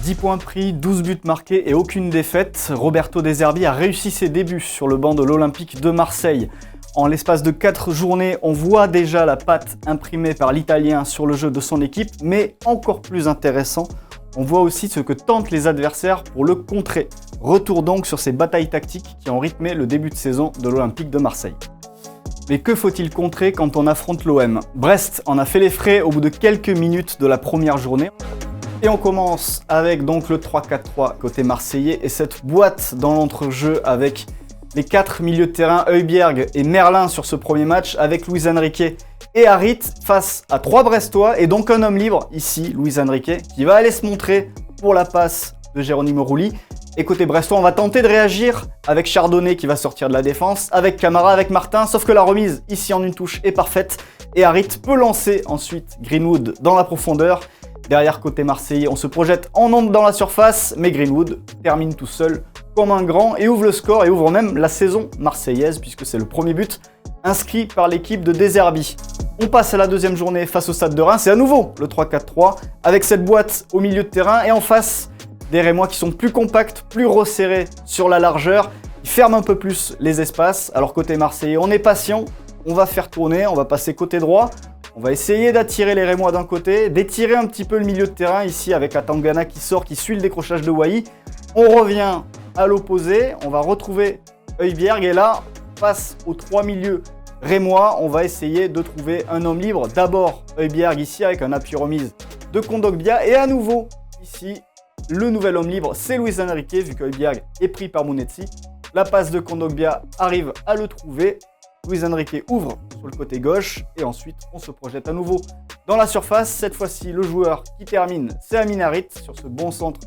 10 points pris, 12 buts marqués et aucune défaite. Roberto De Zerbi a réussi ses débuts sur le banc de l'Olympique de Marseille. En l'espace de 4 journées, on voit déjà la patte imprimée par l'Italien sur le jeu de son équipe, mais encore plus intéressant, on voit aussi ce que tentent les adversaires pour le contrer. Retour donc sur ces batailles tactiques qui ont rythmé le début de saison de l'Olympique de Marseille. Mais que faut-il contrer quand on affronte l'OM? Brest en a fait les frais au bout de quelques minutes de la première journée. Et on commence avec donc le 3-4-3 côté marseillais et cette boîte dans l'entrejeu avec les 4 milieux de terrain, Højbjerg et Merlin sur ce premier match avec Luis Enrique et Harit face à 3 Brestois et donc un homme libre ici, Luis Enrique, qui va aller se montrer pour la passe de Geronimo Rulli. Et côté brestois, on va tenter de réagir avec Chardonnay qui va sortir de la défense, avec Camara, avec Martin, sauf que la remise ici en une touche est parfaite et Harit peut lancer ensuite Greenwood dans la profondeur. Derrière côté marseillais, on se projette en nombre dans la surface, mais Greenwood termine tout seul comme un grand et ouvre le score et ouvre même la saison marseillaise puisque c'est le premier but inscrit par l'équipe de De Zerbi. On passe à la deuxième journée face au Stade de Reims, c'est à nouveau le 3-4-3 avec cette boîte au milieu de terrain et en face des Rémois qui sont plus compacts, plus resserrés sur la largeur, qui ferment un peu plus les espaces. Alors côté marseillais, on est patient, on va faire tourner, on va passer côté droit. On va essayer d'attirer les Rémois d'un côté, d'étirer un petit peu le milieu de terrain ici avec Atangana qui sort, qui suit le décrochage de Wai. On revient à l'opposé, on va retrouver Højbjerg et là, face aux 3 milieux Rémois, on va essayer de trouver un homme libre. D'abord Højbjerg ici avec un appui remise de Kondogbia et à nouveau ici, le nouvel homme libre c'est Luis Enrique vu que Højbjerg est pris par Munetsi. La passe de Kondogbia arrive à le trouver. Luis Enrique ouvre sur le côté gauche et ensuite on se projette à nouveau dans la surface. Cette fois-ci, le joueur qui termine, c'est Amin Harit sur ce bon centre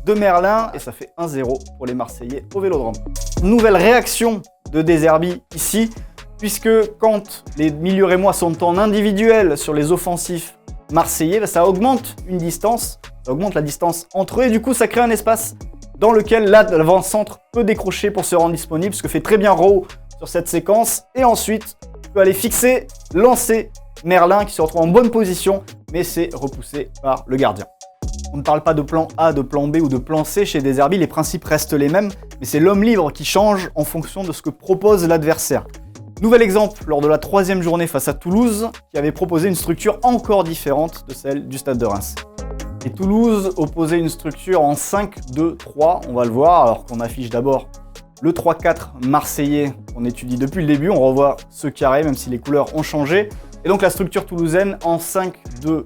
de Merlin et ça fait 1-0 pour les Marseillais au Vélodrome. Nouvelle réaction de De Zerbi ici, puisque quand les milieux rémois sont en individuel sur les offensifs marseillais, ça augmente une distance, ça augmente la distance entre eux et du coup ça crée un espace dans lequel l'avant-centre peut décrocher pour se rendre disponible, ce que fait très bien Rowe sur cette séquence et ensuite on peut aller fixer, lancer Merlin qui se retrouve en bonne position mais c'est repoussé par le gardien. On ne parle pas de plan A, de plan B ou de plan C chez De Zerbi, les principes restent les mêmes mais c'est l'homme libre qui change en fonction de ce que propose l'adversaire. Nouvel exemple lors de la 3e journée face à Toulouse qui avait proposé une structure encore différente de celle du Stade de Reims. Et Toulouse opposait une structure en 5-2-3, on va le voir alors qu'on affiche d'abord le 3-4 marseillais qu'on étudie depuis le début, on revoit ce carré même si les couleurs ont changé. Et donc la structure toulousaine en 5-2-3,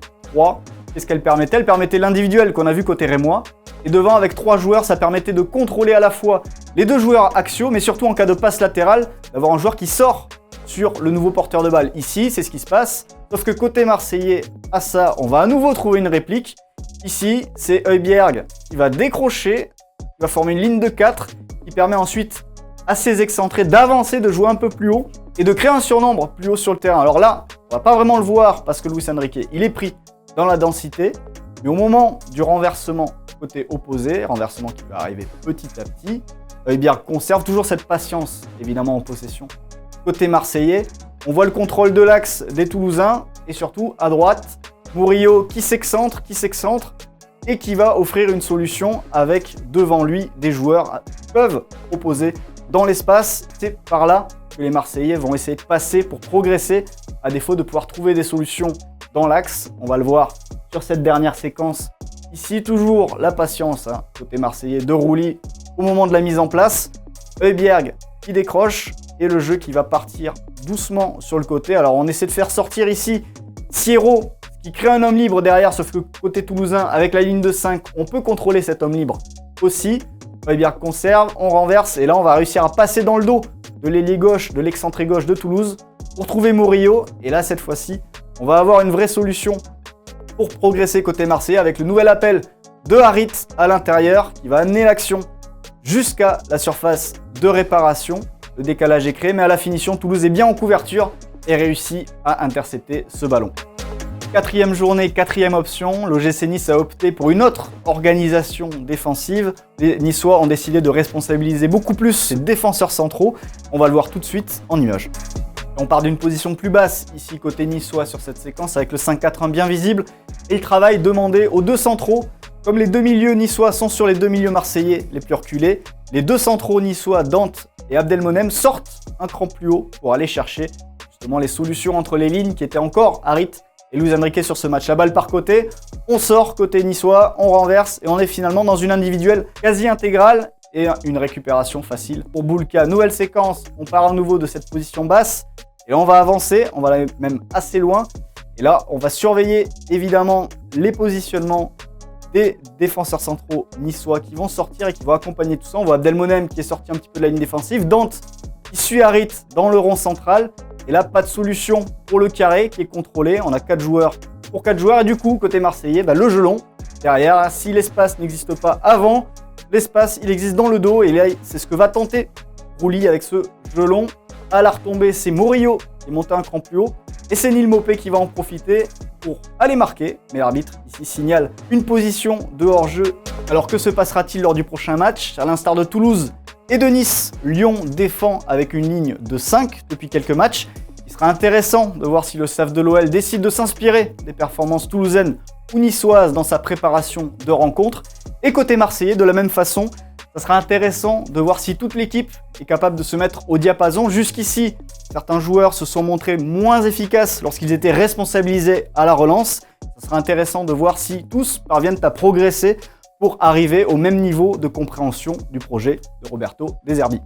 qu'est-ce qu'elle permettait? Elle permettait l'individuel qu'on a vu côté rémois. Et devant avec 3 joueurs, ça permettait de contrôler à la fois les 2 joueurs axiaux, mais surtout en cas de passe latérale, d'avoir un joueur qui sort sur le nouveau porteur de balle. Ici, c'est ce qui se passe. Sauf que côté marseillais, à ça, on va à nouveau trouver une réplique. Ici, c'est Højbjerg qui va décrocher, qui va former une ligne de 4, qui permet ensuite à ses excentrés d'avancer, de jouer un peu plus haut et de créer un surnombre plus haut sur le terrain. Alors là, on va pas vraiment le voir parce que Luis Enrique, il est pris dans la densité. Mais au moment du renversement côté opposé, renversement qui va arriver petit à petit, Højbjerg conserve toujours cette patience, évidemment en possession. Côté marseillais, on voit le contrôle de l'axe des Toulousains et surtout à droite, Murillo qui s'excentre et qui va offrir une solution avec devant lui des joueurs qui peuvent opposer dans l'espace. C'est par là que les Marseillais vont essayer de passer pour progresser à défaut de pouvoir trouver des solutions dans l'axe. On va le voir sur cette dernière séquence. Ici, toujours la patience côté marseillais de Rulli au moment de la mise en place. Højbjerg qui décroche et le jeu qui va partir doucement sur le côté. Alors on essaie de faire sortir ici Sierro qui crée un homme libre derrière, sauf que côté toulousain, avec la ligne de 5, on peut contrôler cet homme libre aussi. Højbjerg conserve, on renverse et là on va réussir à passer dans le dos de l'ailier gauche, de l'excentré gauche de Toulouse pour trouver Murillo. Et là cette fois-ci, on va avoir une vraie solution pour progresser côté marseillais avec le nouvel appel de Harit à l'intérieur qui va amener l'action jusqu'à la surface de réparation. Le décalage est créé mais à la finition, Toulouse est bien en couverture et réussit à intercepter ce ballon. 4e journée, 4e option, l'OGC Nice a opté pour une autre organisation défensive. Les Niçois ont décidé de responsabiliser beaucoup plus ses défenseurs centraux. On va le voir tout de suite en images. On part d'une position plus basse ici côté niçois sur cette séquence avec le 5-4-1 bien visible et le travail demandé aux 2 centraux Comme les deux milieux niçois sont sur les deux milieux marseillais les plus reculés, les deux centraux niçois, Dante et Abdelmonem, sortent un cran plus haut pour aller chercher justement les solutions entre les lignes qui étaient encore Harit et Luis Enrique sur ce match. La balle par côté, on sort côté niçois, on renverse et on est finalement dans une individuelle quasi intégrale et une récupération facile pour Boulka. Nouvelle séquence, on part à nouveau de cette position basse et là on va avancer, on va aller même assez loin. Et là, on va surveiller évidemment les positionnements des défenseurs centraux niçois qui vont sortir et qui vont accompagner tout ça. On voit Abdelmonem qui est sorti un petit peu de la ligne défensive, Dante qui suit Harit dans le rond central. Et là, pas de solution pour le carré qui est contrôlé. On a 4 joueurs pour 4 joueurs. Et du coup, côté marseillais, le gelon derrière. Si l'espace n'existe pas avant, l'espace, il existe dans le dos. Et là, c'est ce que va tenter Rouli avec ce gelon. À la retombée, c'est Murillo qui est monté un cran plus haut. Et c'est Neil Maupay qui va en profiter pour aller marquer. Mais l'arbitre ici signale une position de hors-jeu. Alors que se passera-t-il lors du prochain match? À l'instar de Toulouse et de Nice, Lyon défend avec une ligne de 5 depuis quelques matchs. Il sera intéressant de voir si le staff de l'OL décide de s'inspirer des performances toulousaines ou niçoises dans sa préparation de rencontre. Et côté marseillais, de la même façon, ça sera intéressant de voir si toute l'équipe est capable de se mettre au diapason. Jusqu'ici, certains joueurs se sont montrés moins efficaces lorsqu'ils étaient responsabilisés à la relance. Ça sera intéressant de voir si tous parviennent à progresser pour arriver au même niveau de compréhension du projet de Roberto De Zerbi.